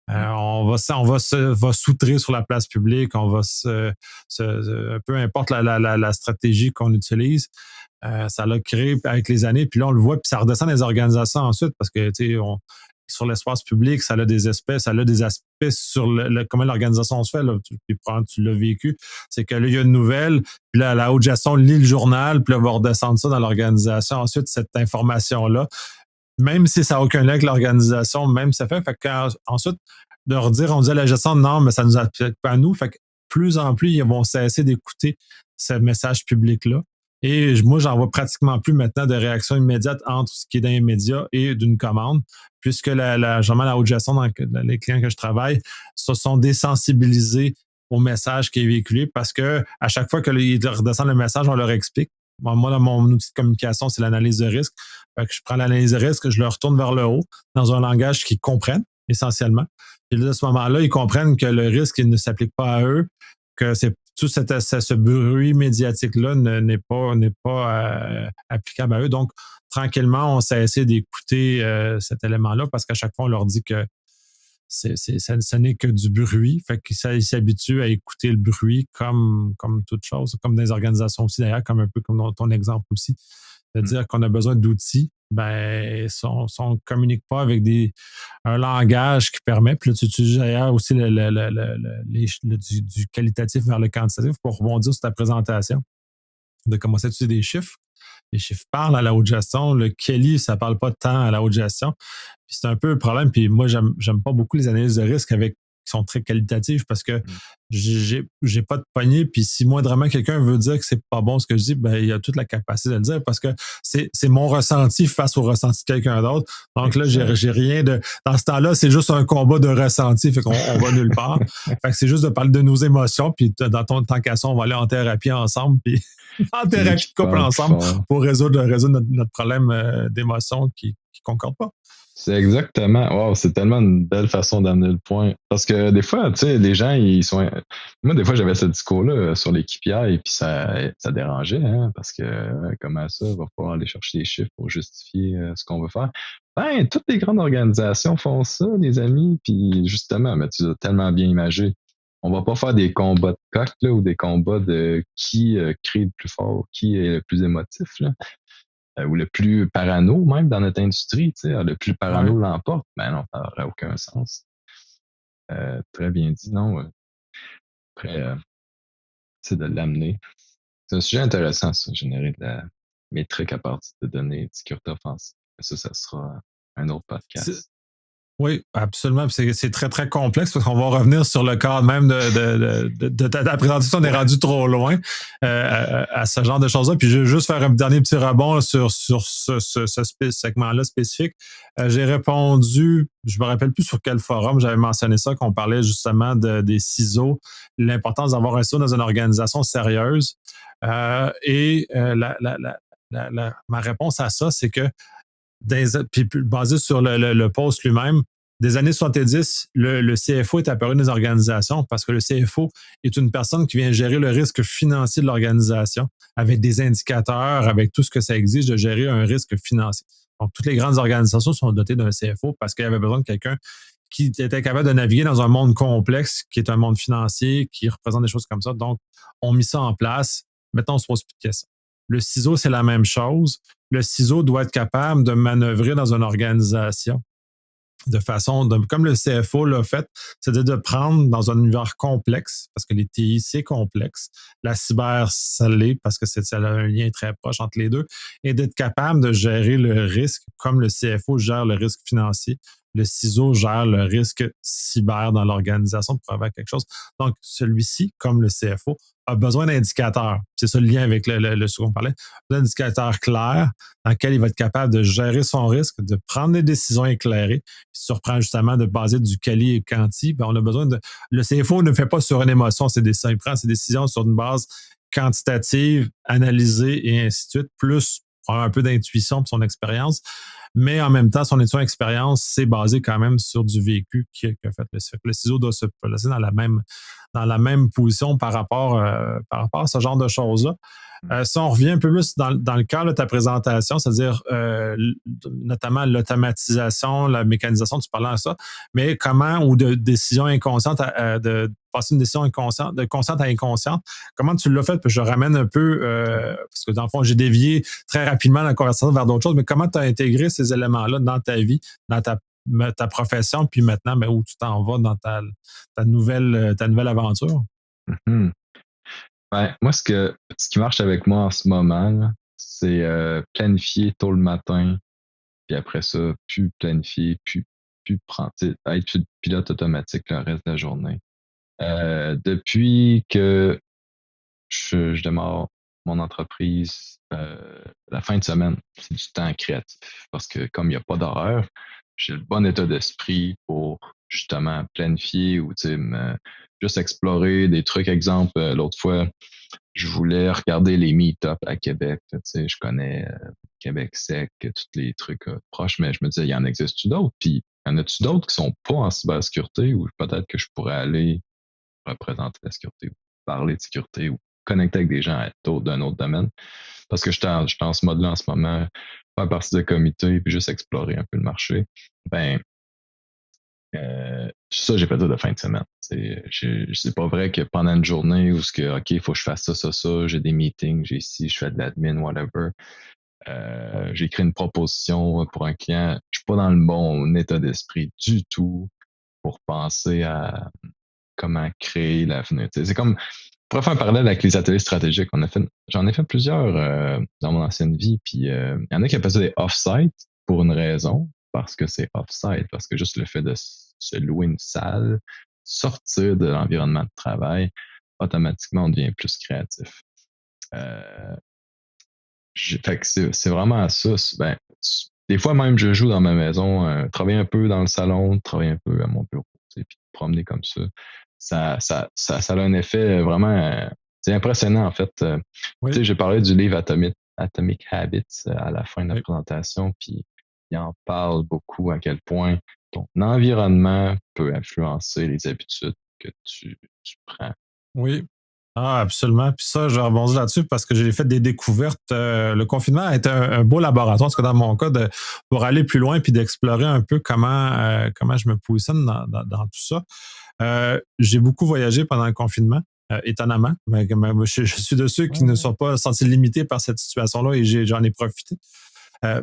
va s'outrer sur la place publique, peu importe la stratégie qu'on utilise, ça l'a créé avec les années, puis là on le voit, puis ça redescend dans les organisations ensuite, parce que sur l'espace public, ça a des aspects sur comment l'organisation se fait. Là, tu l'as vécu, c'est que là, il y a une nouvelle, puis là, la haute gestion lit le journal, puis là, va redescendre ça dans l'organisation. Ensuite, cette information-là, même si ça n'a aucun lien avec l'organisation, même si ça fait ensuite, de redire, on dit à la gestion, non, mais ça ne nous applique pas à nous. Fait que plus en plus, ils vont cesser d'écouter ce message public-là. Et moi, j'en vois pratiquement plus maintenant de réaction immédiate entre ce qui est dans les médias et d'une commande, puisque généralement, la haute gestion dans les clients que je travaille se sont désensibilisés au message qui est véhiculé parce que à chaque fois qu'ils redescendent le message, on leur explique. Moi, dans mon outil de communication, c'est l'analyse de risque. Fait que je prends l'analyse de risque, je le retourne vers le haut dans un langage qu'ils comprennent essentiellement. Et là, à ce moment-là, ils comprennent que le risque il ne s'applique pas à eux, que c'est tout ce bruit médiatique-là n'est pas applicable à eux. Donc, tranquillement, on s'essaie d'écouter cet élément-là parce qu'à chaque fois, on leur dit que ça n'est que du bruit. Fait qu'ils s'habituent à écouter le bruit comme toute chose, comme dans les organisations aussi d'ailleurs, comme un peu comme dans ton exemple aussi. C'est-à-dire qu'on a besoin d'outils, si on ne communique pas avec un langage qui permet, puis là, tu utilises d'ailleurs aussi du qualitatif vers le quantitatif pour rebondir sur ta présentation, de commencer à utiliser des chiffres. Les chiffres parlent à la haute gestion. Le Kelly, ça ne parle pas tant à la haute gestion. Puis c'est un peu le problème. Puis moi, j'aime pas beaucoup les analyses de risque qui sont très qualitatives parce que j'ai pas de poignée. Puis si moindrement quelqu'un veut dire que c'est pas bon ce que je dis, il a toute la capacité de le dire parce que c'est mon ressenti face au ressenti de quelqu'un d'autre. Donc là, j'ai rien de. Dans ce temps-là, c'est juste un combat de ressenti. Fait qu'on va nulle part. Fait que c'est juste de parler de nos émotions. Puis dans ton tant qu'à ça, on va aller en thérapie ensemble. Puis en thérapie de couple ensemble pour résoudre notre problème d'émotion qui concorde pas. C'est exactement. Wow, c'est tellement une belle façon d'amener le point. Parce que des fois, tu sais, les gens, ils sont. Moi, des fois, j'avais ce discours-là sur les KPI et puis ça dérangeait, hein, parce que comment ça, va falloir aller chercher des chiffres pour justifier ce qu'on veut faire. Toutes les grandes organisations font ça, les amis, puis justement, mais tu as tellement bien imagé. On va pas faire des combats de coq là, ou des combats de qui crie le plus fort, qui est le plus émotif, là. Ou le plus parano même dans notre industrie, tu sais, le plus parano l'emporte. Ben non, ça n'aurait aucun sens. Très bien dit, non. Après, c'est de l'amener. C'est un sujet intéressant, ça, générer de la métrique à partir de données de sécurité offensive. Ça sera un autre podcast. Oui, absolument. C'est très, très complexe parce qu'on va revenir sur le cadre même de ta présentation. On est rendu trop loin à ce genre de choses-là. Puis je vais juste faire un dernier petit rebond sur ce segment-là spécifique. J'ai répondu, je me rappelle plus sur quel forum j'avais mentionné ça, qu'on parlait justement des ciseaux, l'importance d'avoir un ciseau dans une organisation sérieuse. Ma réponse à ça, c'est que puis basé sur le post lui-même, des années 70, le CFO est apparu dans les organisations parce que le CFO est une personne qui vient gérer le risque financier de l'organisation avec des indicateurs, avec tout ce que ça exige de gérer un risque financier. Donc, toutes les grandes organisations sont dotées d'un CFO parce qu'il y avait besoin de quelqu'un qui était capable de naviguer dans un monde complexe, qui est un monde financier, qui représente des choses comme ça. Donc, on met ça en place. Maintenant, on se pose plus de questions. Le ciseau, c'est la même chose. Le ciseau doit être capable de manœuvrer dans une organisation de façon, comme le CFO l'a fait, c'est-à-dire de prendre dans un univers complexe, parce que les TI, c'est complexe. La cyber, ça l'est, parce que ça a un lien très proche entre les deux, et d'être capable de gérer le risque, comme le CFO gère le risque financier. Le ciseau gère le risque cyber dans l'organisation pour avoir quelque chose. Donc, celui-ci, comme le CFO, a besoin d'indicateurs. C'est ça le lien avec ce qu'on parlait. D'indicateurs clairs dans lesquels il va être capable de gérer son risque, de prendre des décisions éclairées. Puis si tu reprends justement de baser du quali et quanti, on a besoin de. Le CFO ne fait pas sur une émotion ses décisions. Il prend ses décisions sur une base quantitative, analysée et ainsi de suite, plus un peu d'intuition pour son expérience. Mais en même temps, son étude d'expérience, c'est basé quand même sur du vécu qu'a fait le ciseau. Le ciseau doit se placer dans la même position par rapport à ce genre de choses-là. Si on revient un peu plus dans le cadre de ta présentation, c'est-à-dire notamment l'automatisation, la mécanisation, tu parlais de ça, mais comment, ou de décision inconsciente, de passer une décision inconsciente, de consciente à inconsciente, comment tu l'as fait? Puis je ramène un peu, parce que dans le fond, j'ai dévié très rapidement la conversation vers d'autres choses, mais comment tu as intégré ces éléments-là dans ta vie, dans ta profession, puis maintenant, ben, où tu t'en vas dans ta nouvelle aventure? Mhm. Ouais, moi, ce qui marche avec moi en ce moment, là, c'est planifier tôt le matin, puis après ça, plus planifier, plus prendre, être sur le pilote automatique le reste de la journée. Depuis que je démarre mon entreprise, la fin de semaine, c'est du temps créatif. Parce que comme il n'y a pas d'horaire, j'ai le bon état d'esprit pour justement planifier ou juste explorer des trucs. Exemple, l'autre fois, je voulais regarder les meet-ups à Québec. Je connais Québec Sec, tous les trucs proches, mais je me disais, il y en existe-tu d'autres? Puis, y en a-tu d'autres qui sont pas en cybersécurité ou peut-être que je pourrais aller représenter la sécurité ou parler de sécurité ou connecter avec des gens d'un autre domaine? Parce que j'étais en ce mode-là en ce moment, faire partie de comité puis juste explorer un peu le marché. Ben, ça, j'ai fait ça de fin de semaine. C'est pas vrai que pendant une journée où OK, il faut que je fasse ça, j'ai des meetings, j'ai ici, je fais de l'admin, whatever. J'ai écrit une proposition pour un client. Je suis pas dans le bon état d'esprit du tout pour penser à comment créer l'avenir. C'est comme, pour faire un parallèle avec les ateliers stratégiques, j'en ai fait plusieurs dans mon ancienne vie, puis il y en a qui appellent ça des off-site pour une raison, parce que c'est off-site, parce que juste le fait de se louer une salle, sortir de l'environnement de travail, automatiquement on devient plus créatif. Euh, fait que c'est vraiment ça. Des fois même je joue dans ma maison, travailler un peu dans le salon, travailler un peu à mon bureau, puis promener comme ça. Ça a un effet vraiment, c'est impressionnant en fait. Oui, J'ai parlé du livre Atomic Habits à la fin de la oui. présentation, puis il en parle beaucoup à quel point ton environnement peut influencer les habitudes que tu prends. Oui. Ah, absolument. Puis ça, je rebondis là-dessus parce que j'ai fait des découvertes. Le confinement a été un beau laboratoire, en tout cas dans mon cas, pour aller plus loin puis d'explorer un peu comment je me positionne dans tout ça. J'ai beaucoup voyagé pendant le confinement, étonnamment. Mais je suis de ceux qui ne Ouais. sont pas sentis limités par cette situation-là et j'en ai profité,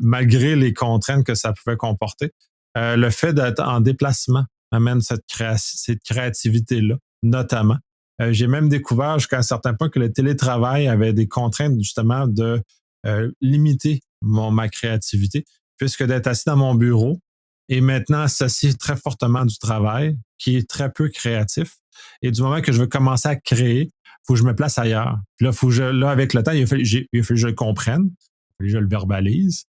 malgré les contraintes que ça pouvait comporter. Le fait d'être en déplacement amène cette créativité-là, notamment. J'ai même découvert jusqu'à un certain point que le télétravail avait des contraintes justement de limiter ma créativité, puisque d'être assis dans mon bureau et maintenant associé très fortement du travail, qui est très peu créatif. Et du moment que je veux commencer à créer, il faut que je me place ailleurs. Puis là, là, avec le temps, il a fallu que je le comprenne, il a fallu que je le verbalise.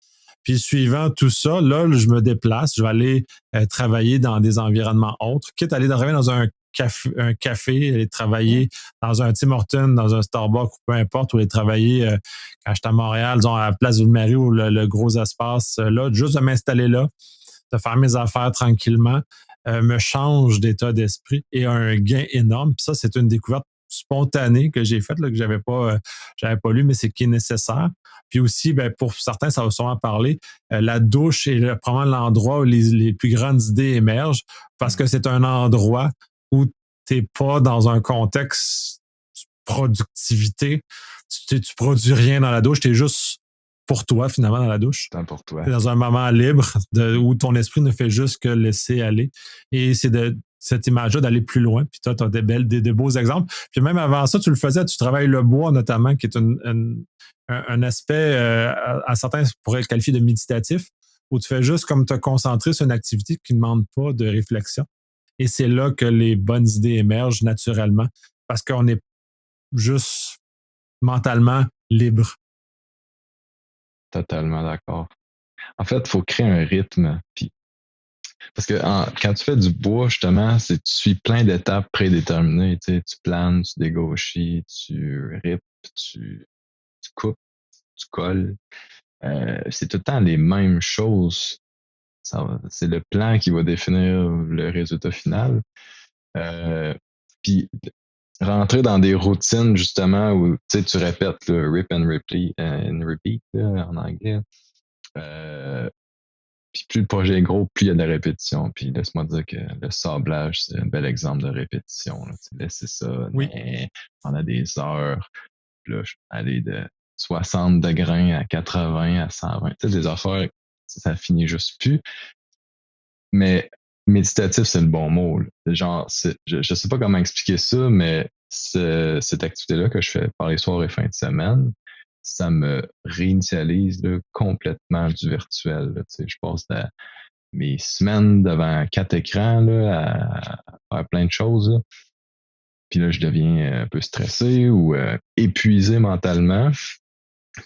Puis suivant tout ça, là, je me déplace, je vais aller travailler dans des environnements autres, quitte à aller travailler dans un café, aller travailler dans un Tim Hortons, dans un Starbucks, ou peu importe, ou aller travailler quand j'étais à Montréal, disons à la place Ville-Marie ou le gros espace là, juste de m'installer là, de faire mes affaires tranquillement, me change d'état d'esprit et a un gain énorme. Puis ça, c'est une découverte spontanée que j'ai faite, là, que j'avais pas lu, mais c'est qui est nécessaire. Puis aussi, ben, pour certains, ça va sûrement parler, la douche est probablement l'endroit où les plus grandes idées émergent parce que c'est un endroit où tu n'es pas dans un contexte de productivité. Tu produis rien dans la douche, tu es juste pour toi, finalement, dans la douche. Temps pour toi. T'es dans un moment libre où ton esprit ne fait juste que laisser aller. Et c'est de cette image-là d'aller plus loin. Puis toi, tu as des beaux exemples. Puis même avant ça, tu le faisais, tu travailles le bois notamment, qui est un aspect, à certains pourraient le qualifier de méditatif, où tu fais juste comme te concentrer sur une activité qui ne demande pas de réflexion. Et c'est là que les bonnes idées émergent naturellement, parce qu'on est juste mentalement libre. Totalement d'accord. En fait, il faut créer un rythme. Puis, parce que quand tu fais du bois, justement, tu suis plein d'étapes prédéterminées. Tu planes, tu dégauchis, tu ripes, tu coupes, tu colles. C'est tout le temps les mêmes choses. C'est le plan qui va définir le résultat final. Euh, Puis rentrer dans des routines, justement, où tu répètes, le rip and repeat là, en anglais. Puis plus le projet est gros, plus il y a de la répétition. Puis laisse-moi dire que le sablage, c'est un bel exemple de répétition. Là. Laisser ça Oui. pendant des heures. Puis là, aller de 60 de grains à 80 à 120. Tu sais, des affaires, ça finit juste plus. Mais méditatif, c'est le bon mot. Là. Genre, je sais pas comment expliquer ça, mais cette activité-là que je fais par les soirs et fins de semaine, ça me réinitialise là, complètement du virtuel. Là, je passe mes semaines devant 4 écrans là, à faire plein de choses. Là. Puis là, je deviens un peu stressé ou épuisé mentalement.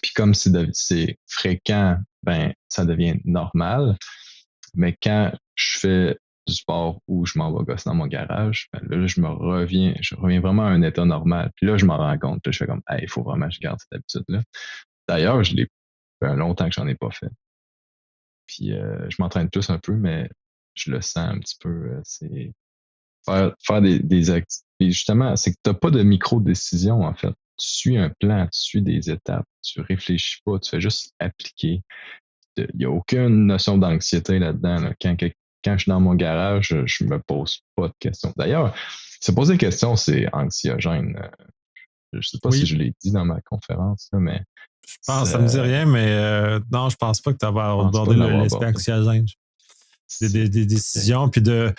Puis comme c'est fréquent, ben ça devient normal. Mais quand je fais du sport ou je m'en vais gosser dans mon garage, ben là, je reviens vraiment à un état normal. Puis là, je m'en rends compte. Là, je fais comme, hey, il faut vraiment que je garde cette habitude-là. D'ailleurs, je l'ai fait longtemps que j'en ai pas fait. Puis je m'entraîne plus un peu, mais je le sens un petit peu. C'est faire des activités. Justement, c'est que tu n'as pas de micro-décision, en fait. Tu suis un plan, tu suis des étapes, tu réfléchis pas, tu fais juste appliquer. Il n'y a aucune notion d'anxiété là-dedans. Là. Quand je suis dans mon garage, je me pose pas de questions. D'ailleurs, se poser des questions, c'est anxiogène. Je sais pas si Oui. je l'ai dit dans ma conférence, là, mais Je pense, ça me dit rien, mais non, je pense pas que tu avais abordé l'aspect anxiogène. Des décisions, puis ben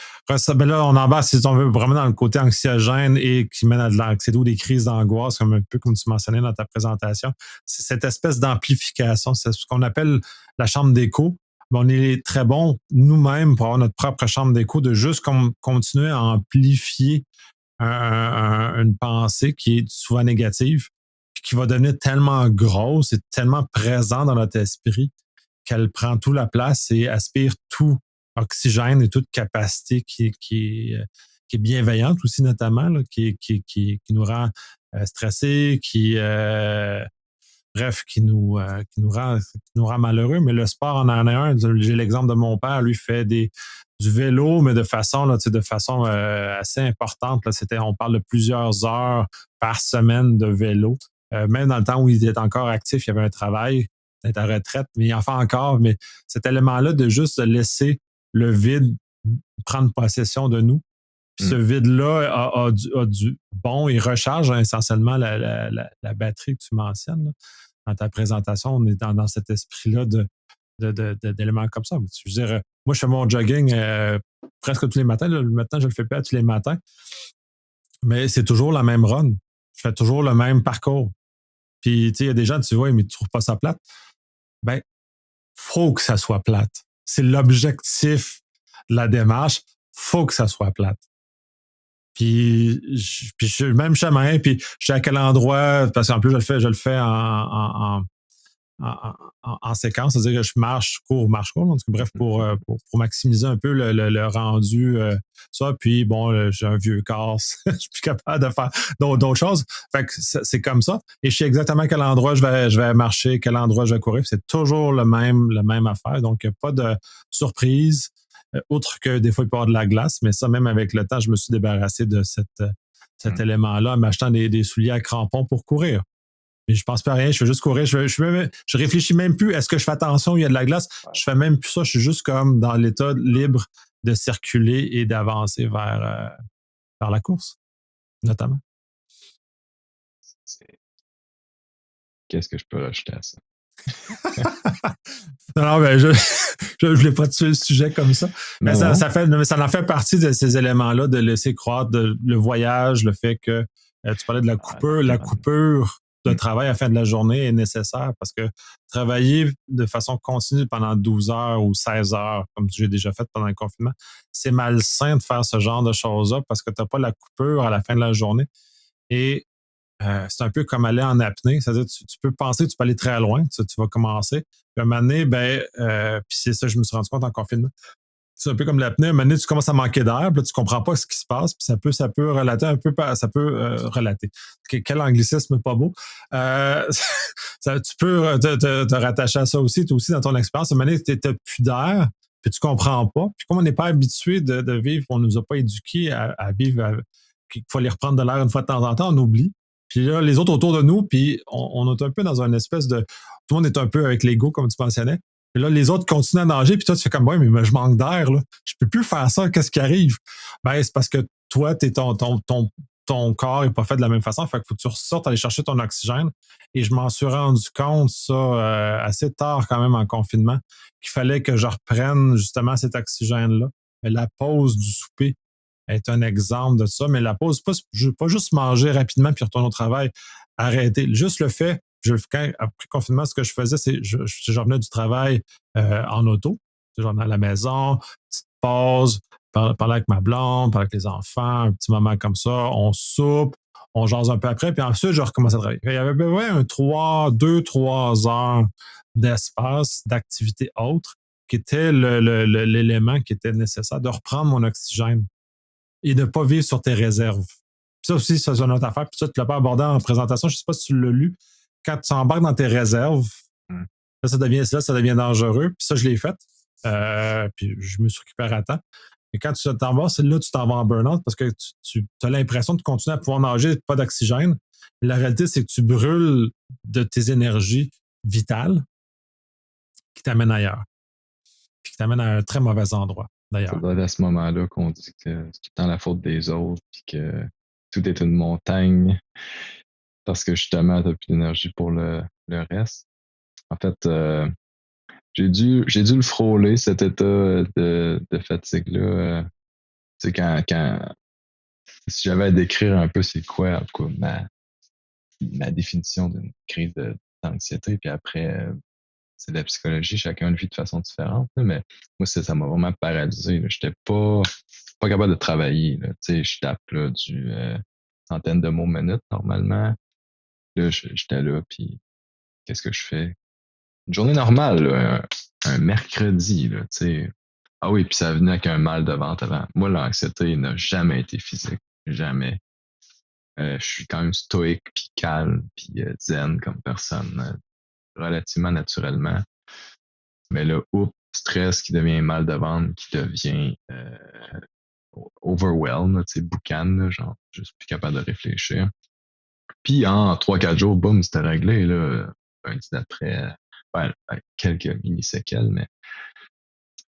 là, on embarque, si on veut, vraiment dans le côté anxiogène et qui mène à de l'anxiété ou des crises d'angoisse, un peu comme tu mentionnais dans ta présentation. C'est cette espèce d'amplification, c'est ce qu'on appelle la chambre d'écho. On est très bon nous-mêmes pour avoir notre propre chambre d'écho, de juste continuer à amplifier une pensée qui est souvent négative, puis qui va devenir tellement grosse et tellement présente dans notre esprit qu'elle prend toute la place et aspire tout oxygène et toute capacité qui est bienveillante aussi, notamment, là, qui nous rend stressés, bref, qui nous rend malheureux. Mais le sport en a un. J'ai l'exemple de mon père, lui fait du vélo, mais de façon assez importante. Là, on parle de plusieurs heures par semaine de vélo. Même dans le temps où il était encore actif, il y avait un travail, peut-être à retraite, mais il en fait encore. Mais cet élément-là de juste laisser le vide prendre possession de nous. Puis ce vide-là a du bon, il recharge essentiellement la batterie que tu mentionnes. Là. Dans ta présentation, on est dans cet esprit-là d'éléments comme ça. Je veux dire, moi, je fais mon jogging presque tous les matins. Là. Maintenant, je ne le fais pas tous les matins. Mais c'est toujours la même run. Je fais toujours le même parcours. Puis, tu sais, il y a des gens, tu vois, mais tu ne trouves pas ça plate. Ben, faut que ça soit plate. C'est l'objectif de la démarche. Faut que ça soit plate. Puis je suis le même chemin, puis je sais à quel endroit, parce qu'en plus, je le fais en séquence, c'est-à-dire que je marche, cours. Donc, bref, pour maximiser un peu le rendu, ça. Puis, bon, j'ai un vieux corps, je suis plus capable de faire d'autres choses. Fait que c'est comme ça. Et je sais exactement à quel endroit je vais marcher, quel endroit je vais courir. C'est toujours le même affaire. Donc, il n'y a pas de surprise. Outre que des fois, il peut y avoir de la glace, mais ça, même avec le temps, je me suis débarrassé de cet élément-là en m'achetant des souliers à crampons pour courir. Mais je pense pas à rien, je fais juste courir. Je réfléchis même plus. Est-ce que je fais attention, il y a de la glace? Je fais même plus ça. Je suis juste comme dans l'état libre de circuler et d'avancer vers la course, notamment. Qu'est-ce que je peux rajouter à ça? Non, ben je voulais pas tuer le sujet comme ça. Mais ça en fait partie de ces éléments-là, de laisser croître le voyage, le fait que tu parlais de la coupure de travail à la fin de la journée est nécessaire parce que travailler de façon continue pendant 12 heures ou 16 heures, comme j'ai déjà fait pendant le confinement, c'est malsain de faire ce genre de choses-là parce que tu n'as pas la coupure à la fin de la journée. Et c'est un peu comme aller en apnée. C'est-à-dire, tu peux penser que tu peux aller très loin. Tu vas commencer. Puis à un moment donné, puis c'est ça, je me suis rendu compte en confinement. C'est un peu comme l'apnée. À un moment donné, tu commences à manquer d'air, puis là, tu comprends pas ce qui se passe, puis ça peut relater un peu, relater. Quel anglicisme pas beau. Tu peux te rattacher à ça aussi, toi aussi, dans ton expérience. À un moment donné, tu n'as plus d'air, puis tu comprends pas. Puis comme on n'est pas habitué de vivre, on nous a pas éduqués à vivre qu'il faut aller reprendre de l'air une fois de temps en temps, on oublie. Puis là, les autres autour de nous, puis on est un peu dans une espèce de... Tout le monde est un peu avec l'ego, comme tu mentionnais. Puis là, les autres continuent à nager, puis toi, tu fais comme, ouais, mais je manque d'air, là. Je peux plus faire ça, qu'est-ce qui arrive? Ben, c'est parce que toi, ton corps n'est pas fait de la même façon. Fait qu'il faut que tu ressortes aller chercher ton oxygène. Et je m'en suis rendu compte, ça, assez tard quand même en confinement, qu'il fallait que je reprenne justement cet oxygène-là. Mais la pause du souper est un exemple de ça. Mais la pause, pas juste manger rapidement puis retourner au travail, arrêter. Juste le fait, après le confinement, ce que je faisais, c'est je revenais du travail en auto. Je revenais à la maison, petite pause, parler avec ma blonde, parler avec les enfants, un petit moment comme ça, on soupe, on jase un peu après, puis ensuite, je recommence à travailler. Il y avait besoin un 2-3 heures d'espace, d'activité autre, qui était l'élément qui était nécessaire de reprendre mon oxygène et de ne pas vivre sur tes réserves. Puis ça aussi, c'est une autre affaire. Puis ça, tu ne l'as pas abordé en présentation. Je ne sais pas si tu l'as lu. Quand tu embarques dans tes réserves, là, ça devient dangereux. Puis ça, je l'ai fait. Puis je me suis récupéré à temps. Mais quand tu t'en vas, c'est là que tu t'en vas en burn-out parce que tu as l'impression de continuer à pouvoir nager, pas d'oxygène. La réalité, c'est que tu brûles de tes énergies vitales qui t'amènent ailleurs. Puis qui t'amènent à un très mauvais endroit, d'ailleurs. Ça doit être à ce moment-là qu'on dit que c'est tout le temps la faute des autres, puis que tout est une montagne, parce que justement, t'as plus d'énergie pour le reste. En fait, j'ai dû le frôler, cet état de fatigue-là. Tu sais, si j'avais à décrire un peu c'est quoi, en tout cas, ma définition d'une crise d'anxiété, puis après, c'est de la psychologie, chacun le vit de façon différente, là, mais moi, ça m'a vraiment paralysé. J'étais pas capable de travailler. Là. Tu sais, je tape là, du centaine de mots minute normalement. Là, j'étais là, puis qu'est-ce que je fais? Une journée normale, là, un mercredi, là, tu sais. Ah oui, puis ça venait avec un mal de ventre avant. Moi, l'anxiété n'a jamais été physique. Jamais. Je suis quand même stoïque, puis calme, puis zen comme personne, relativement naturellement. Mais là, stress qui devient mal de ventre, qui devient overwhelm, tu sais, boucan, là, genre, je suis plus capable de réfléchir. Puis en 3-4 jours, boum, c'était réglé, là. Lundi d'après, quelques mini-séquelles, mais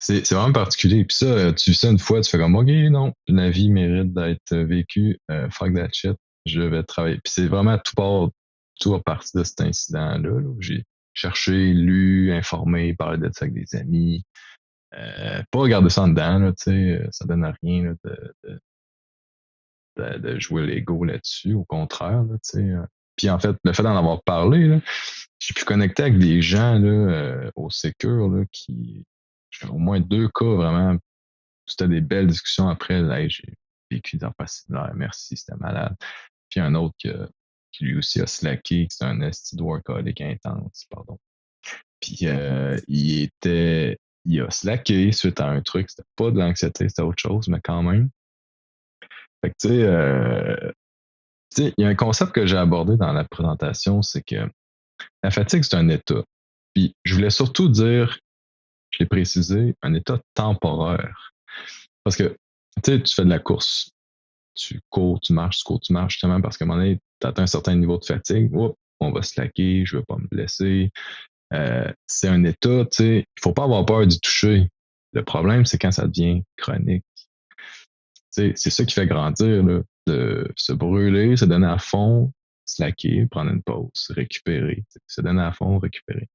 c'est vraiment particulier. Puis ça, tu vis ça une fois, tu fais comme, OK, non, la vie mérite d'être vécue, fuck that shit, je vais travailler. Puis c'est vraiment tout à partir de cet incident-là, là, où j'ai cherché, lu, informé, parlé de ça avec des amis. Pas garder ça en dedans, là, tu sais, ça donne à rien là, de jouer l'ego là-dessus, au contraire, là, tu sais. Puis en fait, le fait d'en avoir parlé, là, j'ai pu connecter avec des gens là, au Secure là, j'ai au moins 2 cas vraiment. C'était des belles discussions après. Là, hey, j'ai vécu des affaires similaires, merci, c'était malade. Puis un autre qui lui aussi a slacké, qui c'est un esti de workaholic intense, pardon. Puis il a slacké suite à un truc, c'était pas de l'anxiété, c'était autre chose, mais quand même. Fait que tu sais, il y a un concept que j'ai abordé dans la présentation, c'est que la fatigue, c'est un état. Puis je voulais surtout dire, je l'ai précisé, un état temporaire. Parce que, tu sais, tu fais de la course. Tu cours, tu marches, justement parce qu'à un moment donné, tu atteins un certain niveau de fatigue. Oups, on va slacker, je veux pas me blesser. C'est un état, tu sais, il faut pas avoir peur d'y toucher. Le problème, c'est quand ça devient chronique. Tu sais, c'est ça qui fait grandir, là, de se brûler, se donner à fond, slacker, prendre une pause, récupérer, se donner à fond, récupérer.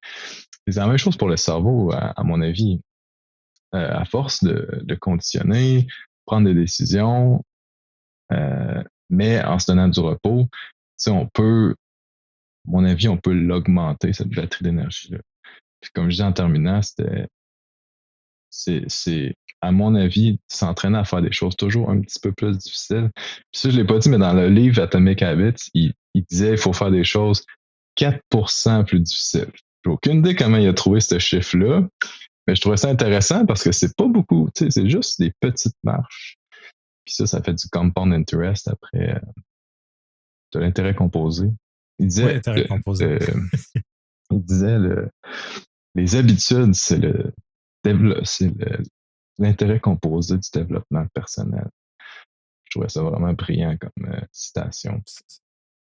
C'est la même chose pour le cerveau, à mon avis. À force de conditionner, prendre des décisions, mais en se donnant du repos, tu sais, à mon avis, on peut l'augmenter, cette batterie d'énergie-là. Puis comme je dis en terminant, c'est, à mon avis, s'entraîner à faire des choses toujours un petit peu plus difficiles. Puis ça, je l'ai pas dit, mais dans le livre Atomic Habits, il disait qu'il faut faire des choses 4% plus difficiles. J'ai aucune idée comment il a trouvé ce chiffre-là, mais je trouvais ça intéressant parce que c'est pas beaucoup, tu sais, c'est juste des petites marches. Puis ça fait du compound interest après de l'intérêt composé. Il Oui, disait, intérêt composé. il disait les habitudes, c'est l'intérêt composé du développement personnel. Je trouvais ça vraiment brillant comme citation.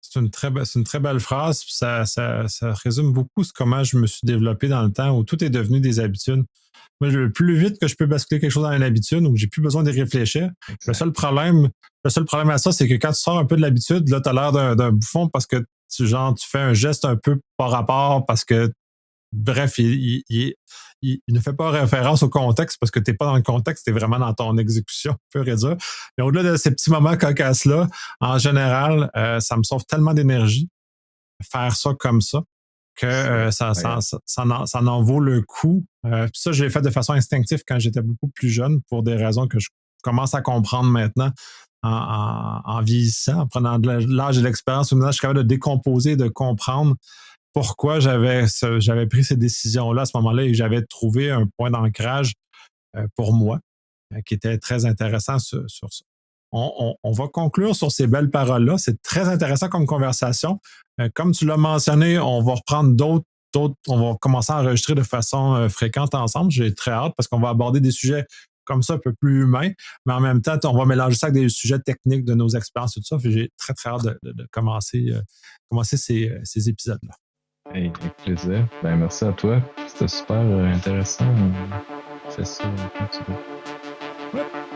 C'est une très belle phrase. Ça résume beaucoup comment je me suis développé dans le temps où tout est devenu des habitudes. Moi, le plus vite que je peux basculer quelque chose dans une habitude où j'ai plus besoin d'y réfléchir. Le Exact. seul problème, le seul problème à ça, c'est que quand tu sors un peu de l'habitude, là, tu as l'air d'un bouffon parce que tu fais un geste un peu par rapport parce que bref, il ne fait pas référence au contexte parce que tu n'es pas dans le contexte, tu es vraiment dans ton exécution, pure et dire. Mais au-delà de ces petits moments cocasses-là, en général, ça me sauve tellement d'énergie faire ça comme ça que ça en vaut le coup. Puis ça, je l'ai fait de façon instinctive quand j'étais beaucoup plus jeune pour des raisons que je commence à comprendre maintenant en vieillissant, en prenant de l'âge et de l'expérience. Maintenant, je suis capable de décomposer, de comprendre pourquoi j'avais pris ces décisions-là à ce moment-là et que j'avais trouvé un point d'ancrage pour moi qui était très intéressant sur ça. On va conclure sur ces belles paroles-là. C'est très intéressant comme conversation. Comme tu l'as mentionné, on va reprendre d'autres, on va commencer à enregistrer de façon fréquente ensemble. J'ai très hâte parce qu'on va aborder des sujets comme ça un peu plus humains, mais en même temps, on va mélanger ça avec des sujets techniques de nos expériences, tout ça. J'ai très, très hâte de commencer ces épisodes-là. Hey, avec plaisir. Ben, merci à toi. C'était super intéressant. On fait ça quand tu veux. Ouais.